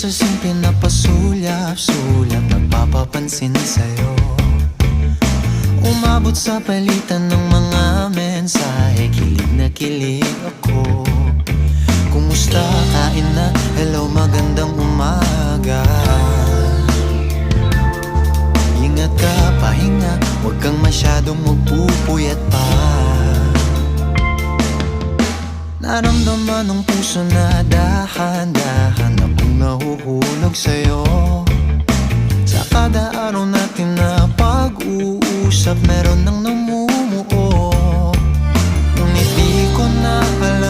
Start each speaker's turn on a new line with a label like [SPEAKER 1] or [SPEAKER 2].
[SPEAKER 1] sa simple na pasulyap-sulyap, nagpapapansin sa'yo. Umabot sa palitan ng mga mensahe, kilig na kilig ako. Kumusta, kain na, hello, magandang umaga. Ingat ka, pahinga, huwag kang masyadong magpupuyat pa. Naramdaman ng puso na dahan-dahan akong nahuhulog sa'yo. Sa kada araw natin na pag-uusap, meron nang namumuo. Ngunit di ko na alam